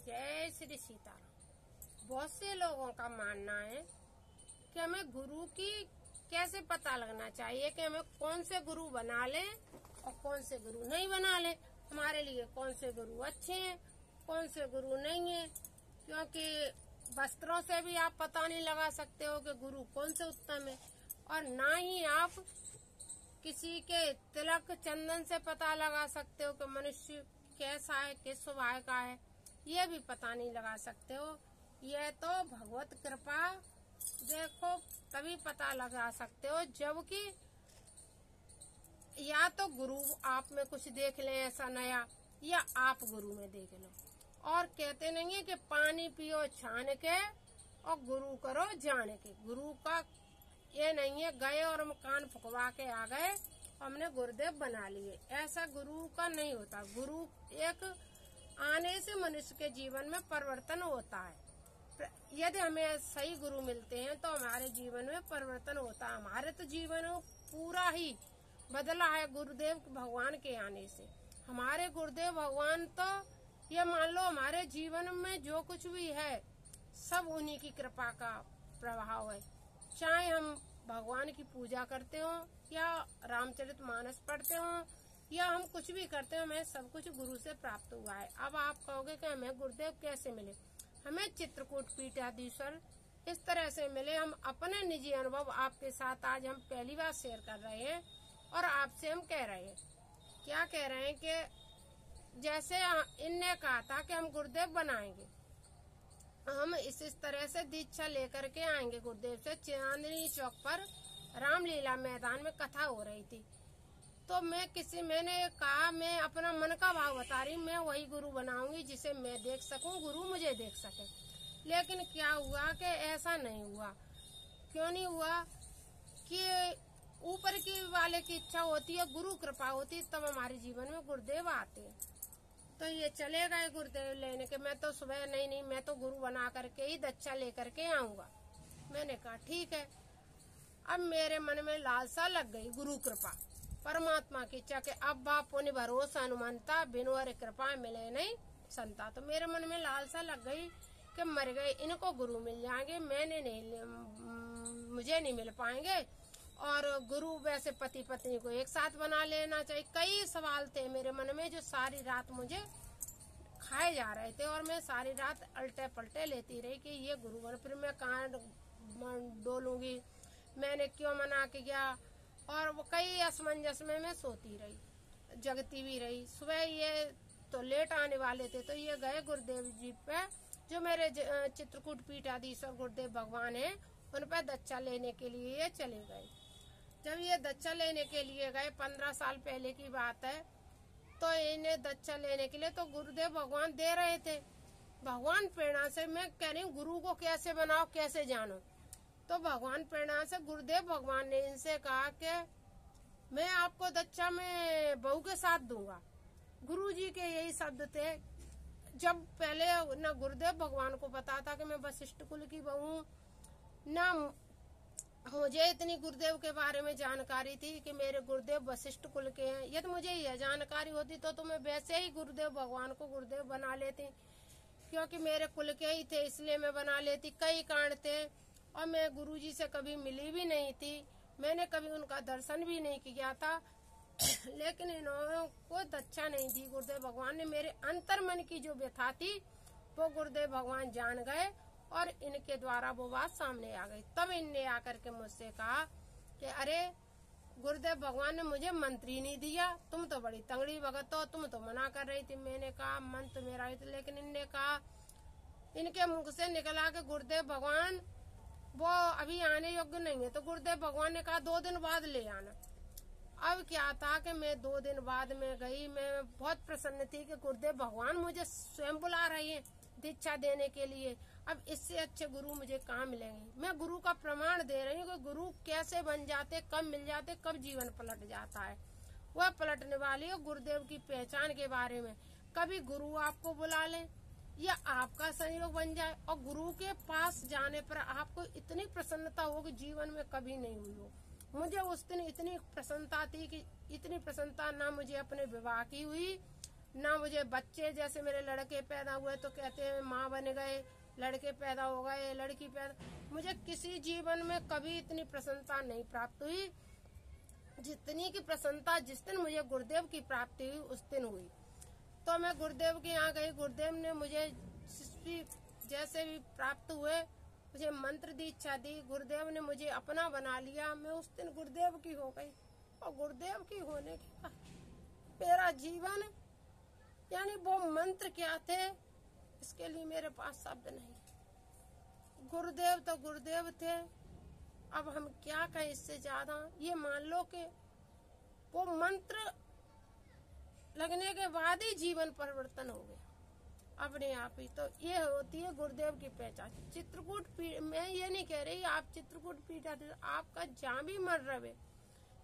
जय श्री सीताराम। बहुत से लोगों का मानना है कि हमें गुरु की कैसे पता लगना चाहिए कि हमें कौन से गुरु बना ले और कौन से गुरु नहीं बना ले। हमारे लिए कौन से गुरु अच्छे हैं, कौन से गुरु नहीं है, क्योंकि वस्त्रों से भी आप पता नहीं लगा सकते हो कि गुरु कौन से उत्तम है, और ना ही आप किसी के तिलक चंदन से पता लगा सकते हो कि मनुष्य कैसा है, किस स्वभाव का है, ये भी पता नहीं लगा सकते हो। यह तो भगवत कृपा देखो तभी पता लगा सकते हो जबकि या तो गुरु आप में कुछ देख ले ऐसा नया, या आप गुरु में देख लो। और कहते नहीं है कि पानी पियो छान के और गुरु करो जान के। गुरु का ये नहीं है गए और हम कान फुकवा के आ गए हमने गुरुदेव बना लिए, ऐसा गुरु का नहीं होता। गुरु एक आने से मनुष्य के जीवन में परिवर्तन होता है। यदि हमें सही गुरु मिलते हैं तो हमारे जीवन में परिवर्तन होता है। हमारे तो जीवन पूरा ही बदला है गुरुदेव भगवान के आने से। हमारे गुरुदेव भगवान तो ये मान लो हमारे जीवन में जो कुछ भी है सब उन्हीं की कृपा का प्रभाव है। चाहे हम भगवान की पूजा करते हो या रामचरितमानस पढ़ते हो या हम कुछ भी करते हो, हमें सब कुछ गुरु से प्राप्त हुआ है। अब आप कहोगे कि हमें गुरुदेव कैसे मिले? हमें चित्रकूट पीठाधीश्वर इस तरह से मिले। हम अपने निजी अनुभव आपके साथ आज हम पहली बार शेयर कर रहे हैं और आपसे हम कह रहे हैं, क्या कह रहे हैं कि जैसे इनने कहा था कि हम गुरुदेव बनाएंगे, हम इस तरह से दीक्षा लेकर के आएंगे गुरुदेव से। चांदनी चौक पर रामलीला मैदान में कथा हो रही थी, तो मैंने कहा मैं अपना मन का भाव बता रही, मैं वही गुरु बनाऊंगी जिसे मैं देख सकूं, गुरु मुझे देख सके। लेकिन क्या हुआ कि ऐसा नहीं हुआ। क्यों नहीं हुआ? कि ऊपर की वाले की इच्छा होती है, गुरु कृपा होती है, तब हमारे जीवन में गुरुदेव आते हैं। तो ये चले गए गुरुदेव लेने के। मैं तो सुबह नहीं मैं तो गुरु बना करके ही दच्छा लेकर के आऊंगा। मैंने कहा ठीक है। अब मेरे मन में लालसा लग गई, गुरु कृपा परमात्मा की इच्छा के अब बाप पुण्य भरोसा अनुमानता बिनु हरि कृपा मिले नहीं संता। तो मेरे मन में लालसा लग गई कि मर गए इनको गुरु मिल जाएंगे, मुझे नहीं मिल पाएंगे। और गुरु वैसे पति पत्नी को एक साथ बना लेना चाहिए। कई सवाल थे मेरे मन में जो सारी रात मुझे खाए जा रहे थे और मैं सारी रात अल्टे पलटे लेती रही कि ये गुरु बन। फिर मैं कहाँ डोलूंगी, मैंने क्यों मना किया, और वो कई असमंजस में मैं सोती रही, जगती भी रही। सुबह ये तो लेट आने वाले थे, तो ये गए गुरुदेव जी पे, जो मेरे चित्रकूट पीठाधीश्वर गुरुदेव भगवान है, उन पर दच्छा लेने के लिए ये चले गए। जब ये दच्छा लेने के लिए गए, 15 साल पहले की बात है, तो इन्हें दच्छा लेने के लिए तो गुरुदेव भगवान दे रहे थे। भगवान प्रेरणा से मैं कह रही हूँ गुरु को कैसे बनाओ कैसे जानो। तो भगवान प्रेरणा से गुरुदेव भगवान ने इनसे कहा कि मैं आपको दच्छा में बहू के साथ दूंगा। गुरु जी के यही शब्द थे। जब पहले न गुरुदेव भगवान को पता था कि मैं वशिष्ठ कुल की बहू, न मुझे इतनी गुरुदेव के बारे में जानकारी थी कि मेरे गुरुदेव वशिष्ठ कुल के हैं। यदि मुझे यह जानकारी होती तो मैं वैसे ही गुरुदेव भगवान को गुरुदेव बना लेती, क्योंकि मेरे कुल के ही थे इसलिए मैं बना लेती। कई कांड थे और मैं गुरुजी से कभी मिली भी नहीं थी, मैंने कभी उनका दर्शन भी नहीं किया था। लेकिन इन्होंने को दच्छा नहीं दी। गुरुदेव भगवान ने मेरे अंतर मन की जो व्यथा थी वो गुरुदेव भगवान जान गए और इनके द्वारा वो बात सामने आ गई। तब इनने आकर के मुझसे कहा कि अरे गुरुदेव भगवान ने मुझे मंत्री नहीं दिया, तुम तो बड़ी तंगड़ी भगत हो, तुम तो मना कर रही थी। मैंने कहा मन तो मेरा ही था, लेकिन इनने कहा, इनके मुख से निकला कि गुरुदेव भगवान वो अभी आने योग्य नहीं है। तो गुरुदेव भगवान ने कहा 2 दिन बाद ले आना। अब क्या था कि मैं 2 दिन बाद में गई। मैं बहुत प्रसन्न थी कि गुरुदेव भगवान मुझे स्वयं बुला रही है दीक्षा देने के लिए। अब इससे अच्छे गुरु मुझे कहाँ मिलेंगे? मैं गुरु का प्रमाण दे रही हूँ कि गुरु कैसे बन जाते, कब मिल जाते, कब जीवन पलट जाता है। वह पलटने वाली है गुरुदेव की पहचान के बारे में। कभी गुरु आपको बुला ले या आपका संयोग बन जाए और गुरु के पास जाने पर आपको इतनी प्रसन्नता हो कि जीवन में कभी नहीं हुई हो। मुझे उस दिन इतनी प्रसन्नता थी कि इतनी प्रसन्नता ना मुझे अपने विवाह की हुई, ना मुझे बच्चे, जैसे मेरे लड़के पैदा हुए तो कहते हैं माँ बन गए, लड़के पैदा हो गए, लड़की पैदा, मुझे किसी जीवन में कभी इतनी प्रसन्नता नहीं प्राप्त हुई जितनी की प्रसन्नता जिस दिन मुझे गुरुदेव की प्राप्ति हुई उस दिन हुई। तो मैं गुरुदेव के यहाँ गई, गुरुदेव ने मुझे जैसे भी प्राप्त हुए मुझे मंत्र दीक्षा दी, गुरुदेव ने मुझे अपना बना लिया। मैं उस दिन गुरुदेव की हो गई और गुरुदेव की होने के बाद मेरा जीवन, यानी वो मंत्र क्या थे इसके लिए मेरे पास शब्द नहीं। गुरुदेव तो गुरुदेव थे, अब हम क्या कहें इससे ज्यादा। ये मान लो कि वो मंत्र लगने के बाद ही जीवन परिवर्तन हो गया अपने आप ही। तो ये होती है गुरुदेव की पहचान। चित्रकूट पीठ, मैं ये नहीं कह रही आप चित्रकूट पीठ आपका जहाँ भी मन रहे,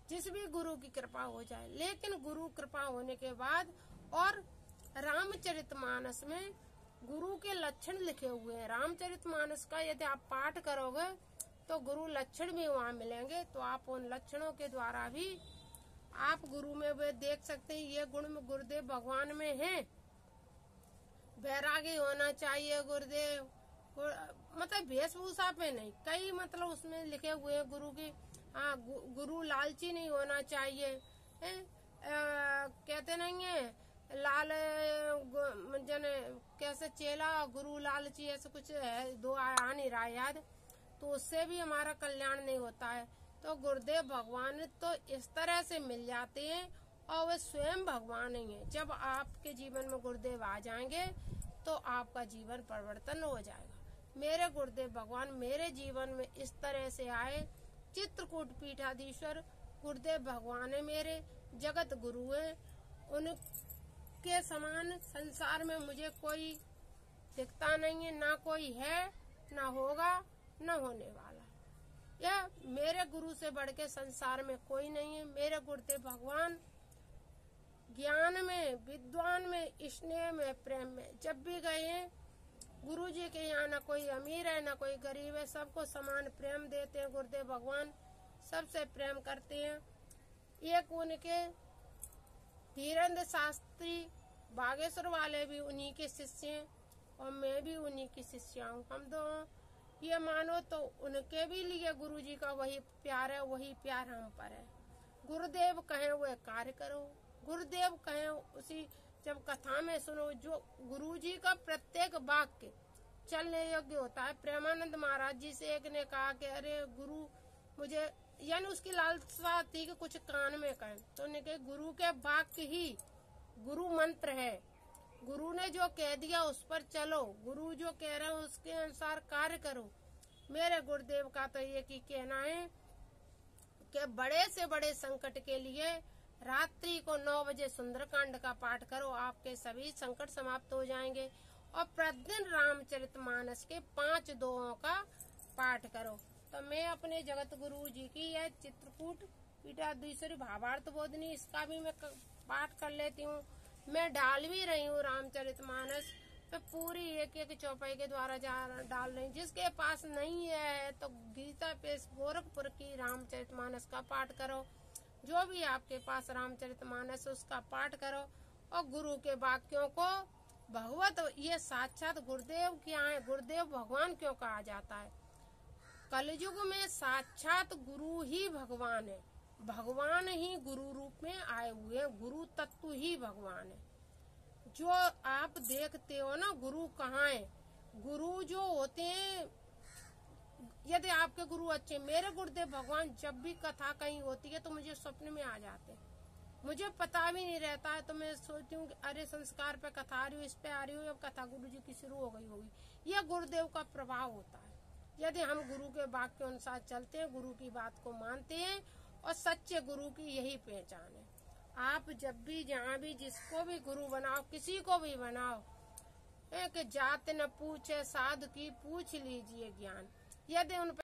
जिस भी गुरु की कृपा हो जाए, लेकिन गुरु कृपा होने के बाद, और रामचरितमानस में गुरु के लक्षण लिखे हुए हैं। रामचरितमानस का यदि आप पाठ करोगे तो गुरु लक्षण भी वहाँ मिलेंगे। तो आप उन लक्षणों के द्वारा भी आप गुरु में वे देख सकते हैं ये गुण में गुरुदेव भगवान में है। वैरागी होना चाहिए गुरुदेव, मतलब वेशभूषा पे नहीं, कई मतलब उसमें लिखे हुए हैं गुरु की। हाँ, गुरु लालची नहीं होना चाहिए, कहते नहीं है लाल जन कैसे चेला गुरु लालची, ऐसे कुछ है, दो आ नहीं रहा याद, तो उससे भी हमारा कल्याण नहीं होता है। तो गुरुदेव भगवान तो इस तरह से मिल जाते हैं और वे स्वयं भगवान ही हैं। जब आपके जीवन में गुरुदेव आ जाएंगे तो आपका जीवन परिवर्तन हो जाएगा। मेरे गुरुदेव भगवान मेरे जीवन में इस तरह से आए। चित्रकूट पीठाधीश्वर गुरुदेव भगवान है, मेरे जगत गुरु है। उनके समान संसार में मुझे कोई दिखता नहीं है, ना कोई है, ना होगा, ना होने वाला। या मेरे गुरु से बढ़ के संसार में कोई नहीं है। मेरे गुरुदेव भगवान ज्ञान में, विद्वान में, स्नेह में, प्रेम में, जब भी गए हैं गुरु जी के यहाँ ना कोई अमीर है ना कोई गरीब है, सबको समान प्रेम देते हैं। गुरुदेव भगवान सबसे प्रेम करते हैं। एक उनके धीरेन्द्र शास्त्री बागेश्वर वाले भी उन्हीं के शिष्य हैं और मैं भी उन्हीं की शिष्या हूँ। हम दोनों ये मानो तो उनके भी लिए गुरु जी का वही प्यार है, वही प्यार हम पर है। गुरुदेव कहें वह कार्य करो, गुरुदेव कहें उसी, जब कथा में सुनो, जो गुरु जी का प्रत्येक वाक्य चलने योग्य होता है। प्रेमानंद महाराज जी से एक ने कहा कि अरे गुरु मुझे, यानी उसकी लालसा थी कि कुछ कान में कहें, तो उन्हें कहा गुरु के वाक्य ही गुरु मंत्र है। गुरु ने जो कह दिया उस पर चलो, गुरु जो कह रहे हैं उसके अनुसार कार्य करो। मेरे गुरुदेव का तो ये की कहना है कि बड़े से बड़े संकट के लिए रात्रि को 9 बजे सुंदरकांड का पाठ करो, आपके सभी संकट समाप्त हो जाएंगे। और प्रतिदिन रामचरितमानस के 5 दोहों का पाठ करो। तो मैं अपने जगत गुरु जी की यह चित्रकूट पीठाधीश्वरी भावार्थ बोधनी, इसका भी मैं पाठ कर लेती हूँ। मैं डाल भी रही हूँ रामचरितमानस पे, पूरी एक एक चौपाई के द्वारा डाल रही हूँ। जिसके पास नहीं है तो गीता पे गोरखपुर की रामचरितमानस का पाठ करो। जो भी आपके पास रामचरितमानस उसका पाठ करो। और गुरु के वाक्यों को भगवत, ये साक्षात गुरुदेव क्या है, गुरुदेव भगवान क्यों कहा जाता है? कलयुग में साक्षात गुरु ही भगवान है, भगवान ही गुरु रूप में आए हुए हैं, गुरु तत्व ही भगवान है। जो आप देखते हो ना गुरु कहाँ है, गुरु जो होते हैं, यदि आपके गुरु अच्छे, मेरे गुरुदेव भगवान जब भी कथा कहीं होती है तो मुझे स्वप्न में आ जाते हैं, मुझे पता भी नहीं रहता है। तो मैं सोचती हूँ अरे संस्कार पे कथा आ रही हो, इस पे आ रही हो, अब कथा गुरु जी की शुरू हो गई होगी। यह गुरुदेव का प्रभाव होता है। यदि हम गुरु के वाक्य के अनुसार चलते हैं, गुरु की बात को मानते हैं, और सच्चे गुरु की यही पहचान है। आप जब भी जहाँ भी जिसको भी गुरु बनाओ, किसी को भी बनाओ, एक जात न पूछे साधु की पूछ लीजिए ज्ञान। यदि उन